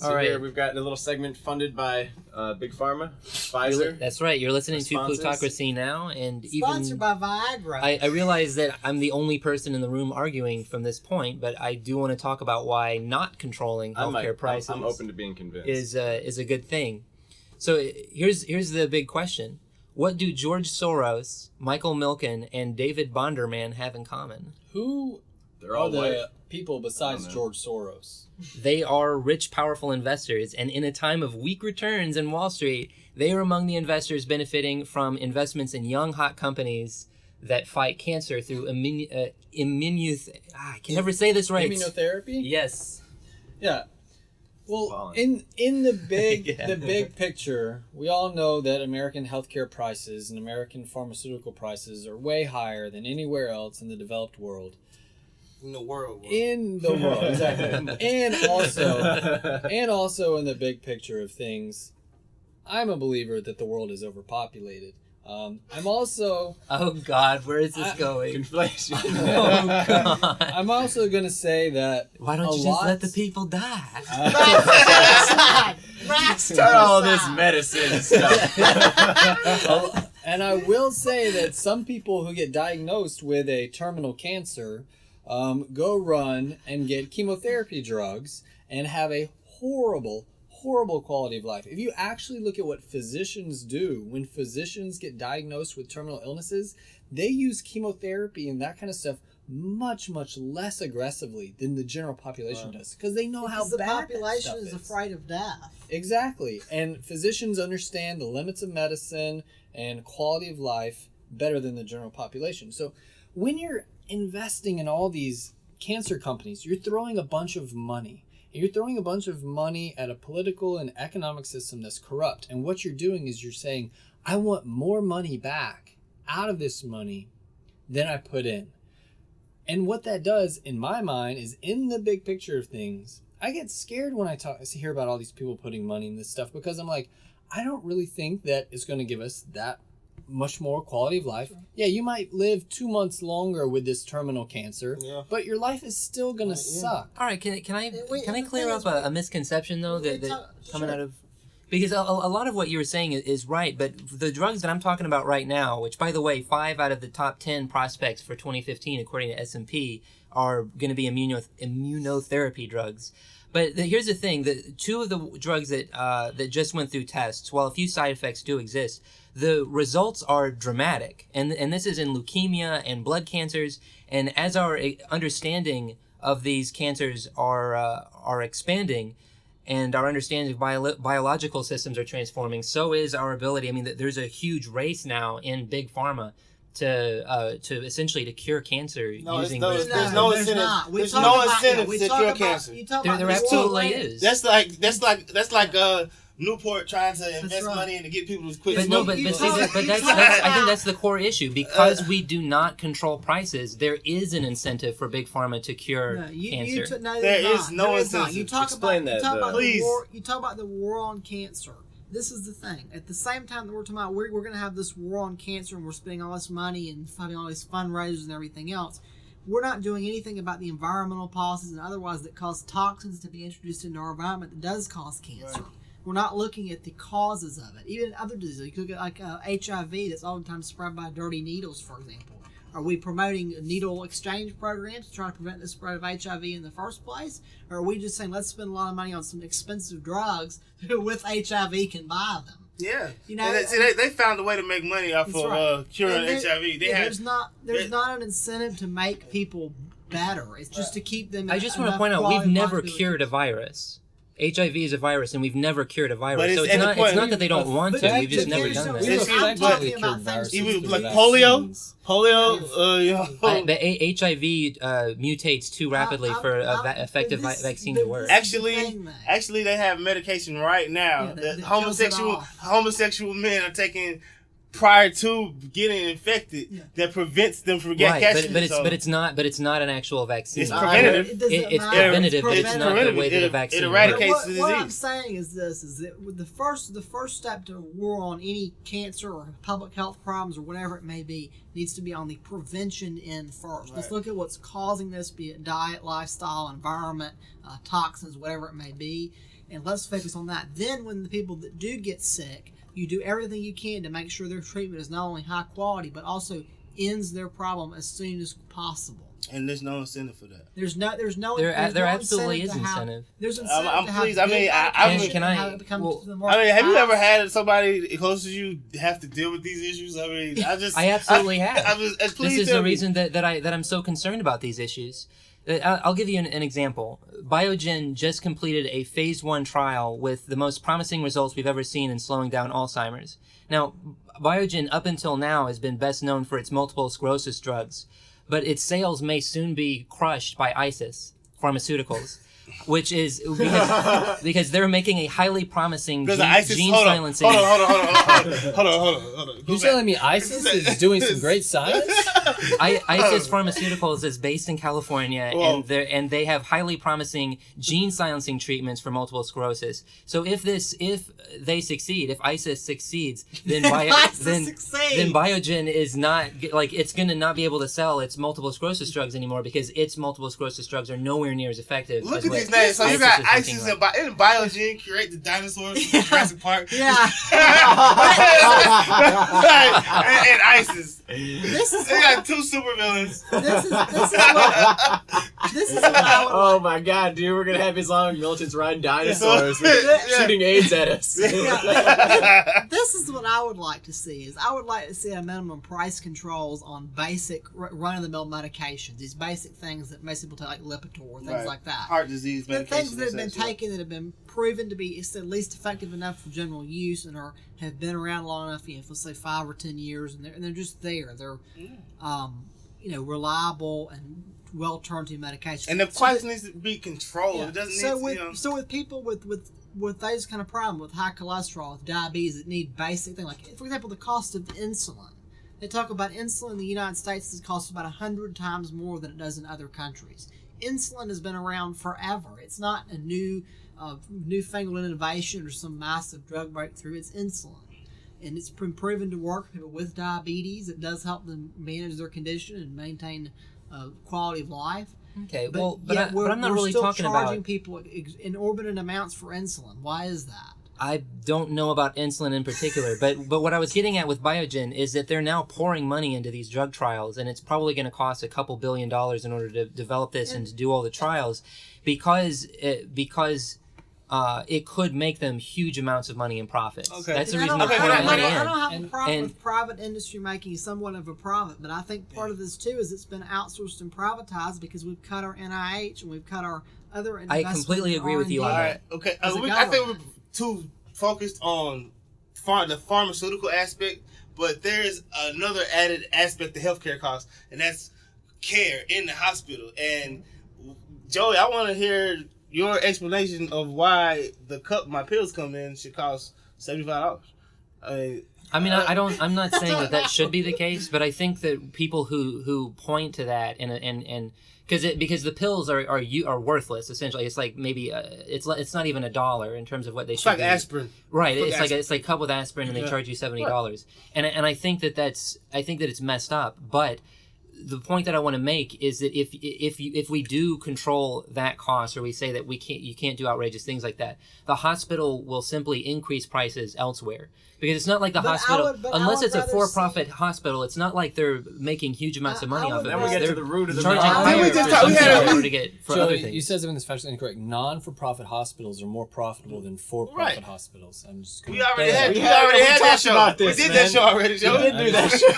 So All right. here we've got a little segment funded by Big Pharma, Pfizer. That's right. You're listening to Sponsors. Plutocracy now, and Sponsored by Viagra. I realize that I'm the only person in the room arguing from this point, but I do want to talk about why not controlling healthcare prices I'm open to being convinced. is a good thing. So here's the big question: what do George Soros, Michael Milken, and David Bonderman have in common? Who They're are all the white. people besides I don't know. George Soros? They are rich, powerful investors, and in a time of weak returns in Wall Street, they are among the investors benefiting from investments in young, hot companies that fight cancer through I can never say this right. Immunotherapy? Yes. Yeah. Well, Pollen. in the big Yeah. the big picture, we all know that American healthcare prices and American pharmaceutical prices are way higher than anywhere else in the developed world. In the world. In the world, exactly. and also in the big picture of things, I'm a believer that the world is overpopulated. I'm also Oh God, where is this going? Inflation. Oh God. I'm also gonna say that Why don't you just let the people die? Start all this medicine stuff. And I will say that some people who get diagnosed with a terminal cancer go run and get chemotherapy drugs and have a horrible quality of life. If you actually look at what physicians do when physicians get diagnosed with terminal illnesses, they use chemotherapy and that kind of stuff much less aggressively than the general population does, because they know how the bad population that is stuff afraid of death. Exactly. And physicians understand the limits of medicine and quality of life better than the general population. So when you're investing in all these cancer companies, you're throwing a bunch of money. And you're throwing a bunch of money at a political and economic system that's corrupt. And what you're doing is you're saying, I want more money back out of this money than I put in. And what that does, in my mind, is in the big picture of things, I get scared when I hear about all these people putting money in this stuff, because I'm like, I don't really think that it's going to give us that much more quality of life. Yeah, you might live 2 months longer with this terminal cancer, but your life is still going to suck. All right, can I Wait, can I the clear thing up is, a misconception though that coming sure. out of, because a lot of what you were saying is right, but the drugs that I'm talking about right now, which by the way, 5 out of the top 10 prospects for 2015 according to S&P are going to be immunotherapy drugs. But here's the thing: the 2 of the drugs that just went through tests, while a few side effects do exist, the results are dramatic, and this is in leukemia and blood cancers. And as our understanding of these cancers are expanding, and our understanding of biological systems are transforming, so is our ability. I mean, there's a huge race now in big pharma to essentially to cure cancer using there's these no drugs. incentive. There's no incentive to cure cancer. There absolutely is. That's like Newport trying to invest money and to get people to quit But no, smoking. but that's I think that's the core issue. Because we do not control prices, there is an incentive for big pharma to cure cancer. There is no incentive. You talk Explain about, that, you talk about the please. war. You talk about the war on cancer. This is the thing. At the same time that we're talking about, we're going to have this war on cancer, and we're spending all this money and funding all these fundraisers and everything else. We're not doing anything about the environmental policies and otherwise that cause toxins to be introduced into our environment that does cause cancer. Right. We're not looking at the causes of it. Even other diseases, you could look at like HIV that's oftentimes spread by dirty needles, for example. Are we promoting needle exchange programs to try to prevent the spread of HIV in the first place? Or are we just saying, let's spend a lot of money on some expensive drugs who with HIV can buy them? Yeah. You know, and they found a way to make money off of curing HIV. There's not an incentive to make people better. It's just to keep them. I just want to point out, we've never cured a virus. HIV is a virus, and we've never cured a virus. But so it's not that they don't want to. We've just never done that. I'm talking about things. Even like polio. The HIV mutates too rapidly for an effective vaccine to work. Actually, they have medication right now that homosexual men are taking prior to getting infected that prevents them from catching it. But it's not an actual vaccine. It's preventative. It's preventative. It's not the way that the vaccine it eradicates the disease. What I'm saying is this: is that with the first step to war on any cancer or public health problems or whatever it may be needs to be on the prevention end first. Right. Let's look at what's causing this, be it diet, lifestyle, environment, toxins, whatever it may be. and let's focus on that. Then when the people that do get sick, you do everything you can to make sure their treatment is not only high quality, but also ends their problem as soon as possible. And there's no incentive for that. There absolutely is incentive. There's incentive. I'm to have pleased. I mean, have you ever had somebody close to you have to deal with these issues? I mean, I absolutely have. Please this is the reason that I'm so concerned about these issues. I'll give you an example. Biogen just completed a phase 1 trial with the most promising results we've ever seen in slowing down Alzheimer's. Now, Biogen up until now has been best known for its multiple sclerosis drugs, but its sales may soon be crushed by ISIS Pharmaceuticals, which is because they're making a highly promising gene silencing. Hold on. You're telling me ISIS is doing some great science? ISIS Pharmaceuticals is based in California, and they have highly promising gene silencing treatments for multiple sclerosis. So if they succeed, if ISIS succeeds, then Biogen is not it's going to not be able to sell its multiple sclerosis drugs anymore because its multiple sclerosis drugs are nowhere near as effective. Look at these names. So you got ISIS and Biogen create the dinosaurs from Jurassic Park. Yeah. and ISIS. They got 2 supervillains. This is what I would Oh my God, dude! We're gonna have Islamic militants riding dinosaurs, shooting AIDS at us. This is what I would like to see. I would like to see a minimum price controls on basic run-of-the-mill medications. These basic things that most people take, like Lipitor, things like that. Heart disease medications. Things that have been taken that have been proven to be at least effective enough for general use and have been around long enough, let's say 5 or 10 years, and they're just there. They're reliable and well turned to medication. And the price needs to be controlled. Yeah. It doesn't need So with people with those kind of problems, with high cholesterol, with diabetes, that need basic things, like, for example, the cost of insulin. They talk about insulin in the United States costs about 100 times more than it does in other countries. Insulin has been around forever. It's not a newfangled innovation or some massive drug breakthrough. It's insulin. And it's been proven to work for people with diabetes. It does help them manage their condition and maintain quality of life. Okay, but I'm not really talking about... We're still charging people inordinate amounts for insulin. Why is that? I don't know about insulin in particular, but what I was getting at with Biogen is that they're now pouring money into these drug trials, and it's probably going to cost a couple $2 billion in order to develop this and to do all the trials, because it could make them huge amounts of money in profits. Okay. That's the reason they're pouring money in. I don't have a problem with private industry making somewhat of a profit, but I think part of this too is it's been outsourced and privatized because we've cut our NIH and we've cut our other investments. I completely agree with you on that. Okay, I think we're too focused on the pharmaceutical aspect, but there's another added aspect to healthcare costs, and that's care in the hospital. And Joey, I want to hear your explanation of why the cup my pills come in should cost $75. I'm not saying that should be the case, but I think that people who point to that and because the pills are worthless essentially. It's like maybe it's not even $1 in terms of what they should. It's like aspirin, right? It's like a cup with aspirin, and they charge you $70. And I think that it's messed up. But the point that I want to make is that if we do control that cost, or we say that you can't do outrageous things like that, the hospital will simply increase prices elsewhere. Because it's not like the hospital, unless it's a for-profit hospital, it's not like they're making huge amarts of money off of it. Then we get to the root of the charging higher to get for other things. You said something that's factually incorrect. Non-for-profit hospitals are more profitable than for-profit hospitals. I'm just we already had that show. We did that show already, Joe. We did do that show.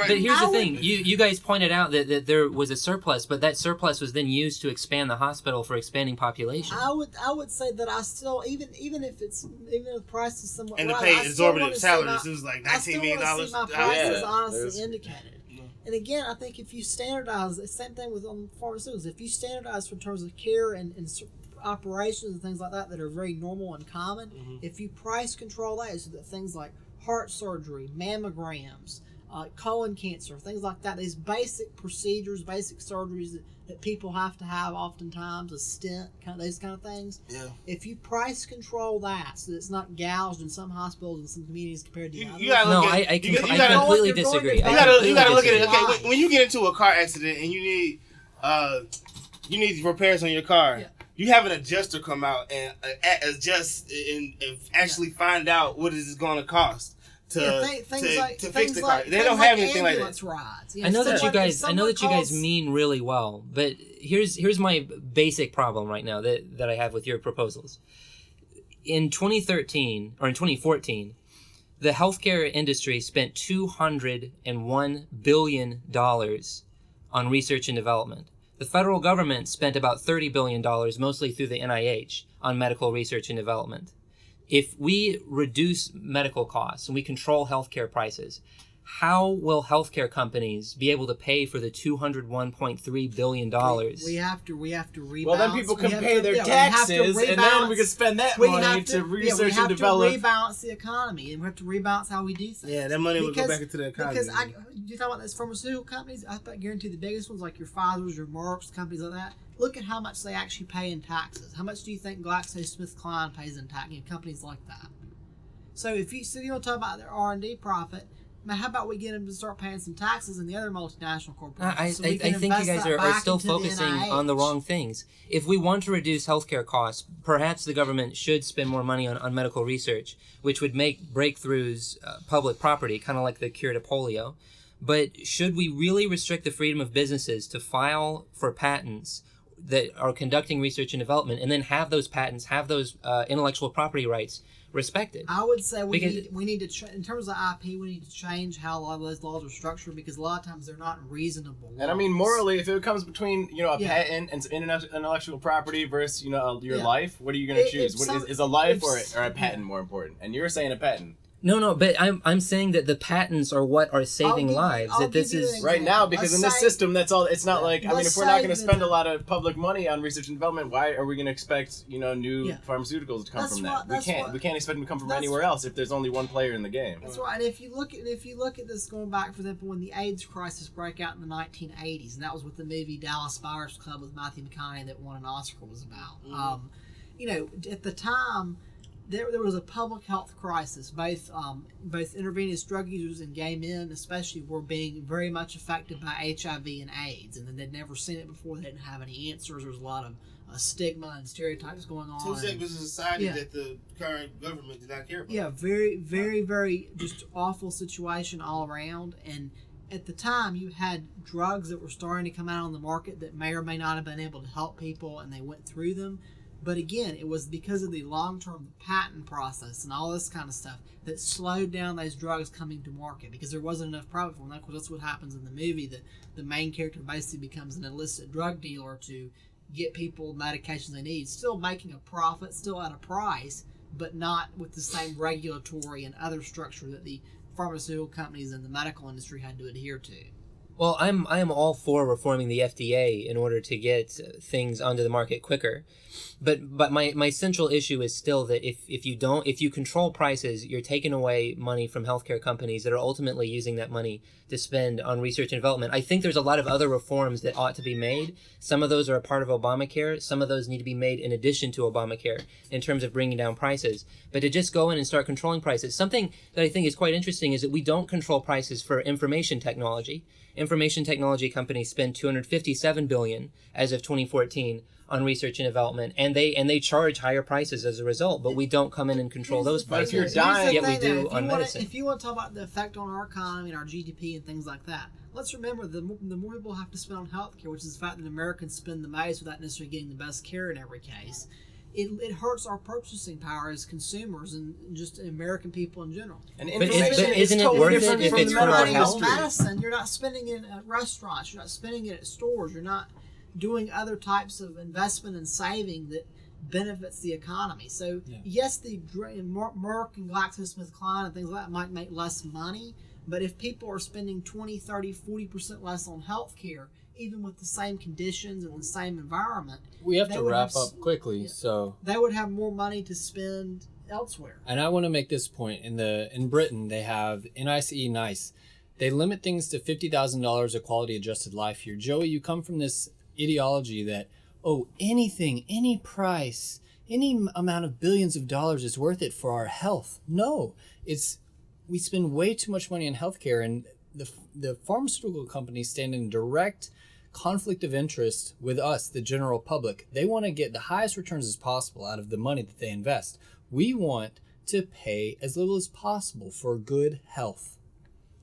But here's the thing. You guys pointed out that there was a surplus, but that surplus was then used to expand the hospital for expanding population. I would say that I still, even if the price is somewhat and to pay exorbitant salaries, it was like $19 million. I still want to see my prices honestly indicated. And again, I think if you standardize, the same thing with pharmaceuticals, if you standardize in terms of care and operations and things like that are very normal and common, if you price control that, so that things like heart surgery, mammograms, colon cancer, things like that, these basic procedures, basic surgeries that people have to have oftentimes, a stent, those kind of things. Yeah. If you price control that so that it's not gouged in some hospitals and some communities compared to others. I completely disagree. You gotta look at it. Okay, when you get into a car accident and you need repairs on your car, you have an adjuster come out and adjust and actually find out what is it going to cost to fix the car. They don't have anything like that. Rides. I know that you guys mean really well, but here's my basic problem right now that I have with your proposals. In 2013 or in 2014, the healthcare industry spent $201 billion on research and development. The federal government spent about $30 billion, mostly through the NIH, on medical research and development. If we reduce medical costs and we control healthcare prices, how will healthcare companies be able to pay for the $201.3 billion? We have to rebalance. Well, then people can pay their taxes, and then we can spend that money to research and develop. We have to rebalance the economy, and we have to rebalance how we do things. Yeah, that money will go back into the economy. Because you talk about those pharmaceutical companies, I guarantee the biggest ones like your Pfizer's, your Merck's, companies like that. Look at how much they actually pay in taxes. How much do you think GlaxoSmithKline pays in tax? Companies like that. So if you want to talk about their R&D profit. Now, how about we get them to start paying some taxes in the other multinational corporations? I think you guys are still focusing on the wrong things. If we want to reduce healthcare costs, perhaps the government should spend more money on medical research, which would make breakthroughs public property, kind of like the cure to polio. But should we really restrict the freedom of businesses to file for patents that are conducting research and development, and then have those patents, have those intellectual property rights respected? I would say we need to in terms of IP, we need to change how a lot of those laws are structured, because a lot of times they're not reasonable laws. And I mean, morally, if it comes between a patent and some intellectual property versus your life, what are you going to choose? Is a life or a patent more important? And you're saying a patent. No, but I'm saying that the patents are what are saving lives. That this is right now, because in this system, that's all. It's not like, I mean, if we're not going to spend a lot of public money on research and development, why are we going to expect new pharmaceuticals to come from that? We can't expect them to come from anywhere else if there's only one player in the game. That's right. And if you look at this going back, for example, when the AIDS crisis broke out in the 1980s, and that was what the movie Dallas Buyers Club with Matthew McConaughey that won an Oscar was about. Mm-hmm. At the time, there was a public health crisis. Both intravenous drug users and gay men especially were being very much affected by HIV and AIDS, and then they'd never seen it before. They didn't have any answers. There was a lot of stigma and stereotypes going on. Two segments of society that the current government did not care about. Yeah, very, very, very just awful situation all around. And at the time, you had drugs that were starting to come out on the market that may or may not have been able to help people, and they went through them. But again, it was because of the long-term patent process and all this kind of stuff that slowed down those drugs coming to market, because there wasn't enough profit for them. That's what happens in the movie. That the main character basically becomes an illicit drug dealer to get people medications they need, still making a profit, still at a price, but not with the same regulatory and other structure that the pharmaceutical companies and the medical industry had to adhere to. Well, I am all for reforming the FDA in order to get things onto the market quicker. But my central issue is still that if you control prices, you're taking away money from healthcare companies that are ultimately using that money to spend on research and development. I think there's a lot of other reforms that ought to be made. Some of those are a part of Obamacare. Some of those need to be made in addition to Obamacare in terms of bringing down prices. But to just go in and start controlling prices, something that I think is quite interesting is that we don't control prices for information technology. Information technology companies spend $257 billion as of 2014 on research and development, and they charge higher prices as a result. But we don't come in and control those prices. You're dying, yet we do on medicine. If you want to talk about the effect on our economy and our GDP and things like that, let's remember the more people have to spend on healthcare, which is the fact that Americans spend the most without necessarily getting the best care in every case. It hurts our purchasing power as consumers and just American people in general. And but isn't it worth it if it's for our health? Medicine, you're not spending it at restaurants, you're not spending it at stores, you're not doing other types of investment and saving that benefits the economy. So yes, the Merck and GlaxoSmithKline and things like that might make less money, but if people are spending 20, 30, 40% less on health care, even with the same conditions and the same environment, we have to wrap up quickly. So they would have more money to spend elsewhere. And I want to make this point: in Britain, they have NICE. They limit things to $50,000 of quality adjusted life here. Joey, you come from this ideology that anything, any price, any amount of billions of dollars is worth it for our health. No, we spend way too much money on healthcare, and the pharmaceutical companies stand in direct conflict of interest with us, the general public. They want to get the highest returns as possible out of the money that they invest. We want to pay as little as possible for good health.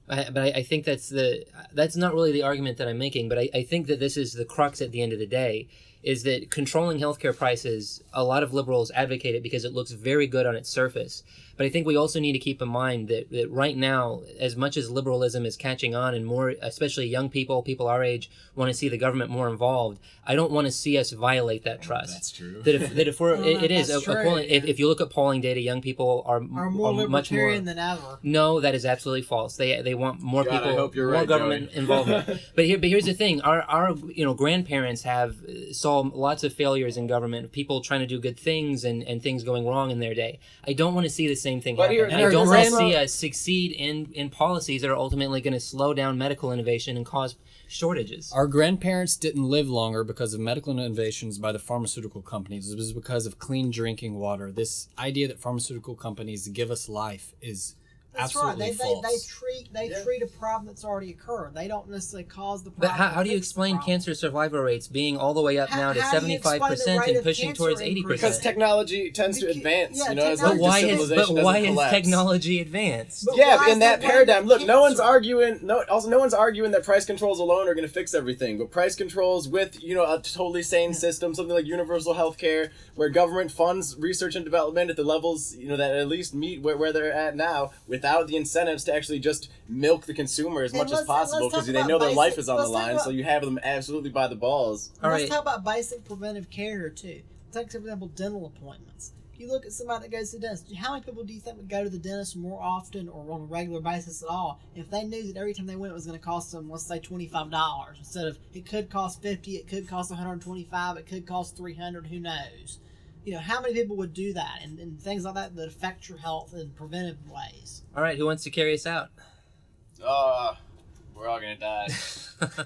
But I think that's not really the argument that I'm making, but I think that this is the crux at the end of the day, is that controlling healthcare prices, a lot of liberals advocate it because it looks very good on its surface. But I think we also need to keep in mind that right now, as much as liberalism is catching on and more, especially young people our age, want to see the government more involved, I don't want to see us violate that trust. That's true. That if we're, it is. True, if you look at polling data, young people are more much more libertarian than ever. No, that is absolutely false. They want more God, people, I hope you're more right, government Joey. involvement. But here's the thing: our grandparents saw lots of failures in government, people trying to do good things and things going wrong in their day. I don't want to see the same thing happen. And I don't want to see us succeed in policies that are ultimately going to slow down medical innovation and cause shortages. Our grandparents didn't live longer because of medical innovations by the pharmaceutical companies. It was because of clean drinking water. This idea that pharmaceutical companies give us life is absolutely false. They treat a problem that's already occurred. They don't necessarily cause the But problem. how do you explain cancer survival rates being all the way up now to 75% and pushing towards 80%? Because technology tends to advance. As but why civilization has technology advanced? But in that paradigm, look, no one's arguing that price controls alone are going to fix everything. But price controls with a totally sane system, something like universal health care, where government funds research and development at the levels that at least meet where they're at now, without the incentives to actually just milk the consumer as much as possible, because they know their life is on the line, so you have them absolutely by the balls. Let's talk about basic preventive care too. Take, for example, dental appointments. If you look at somebody that goes to the dentist, how many people do you think would go to the dentist more often or on a regular basis at all if they knew that every time they went it was going to cost them, let's say, $25 instead of it could cost $50, it could cost $125, it could cost $300, who knows? How many people would do that and things like that affect your health in preventive ways? All right, who wants to carry us out? We're all going to die.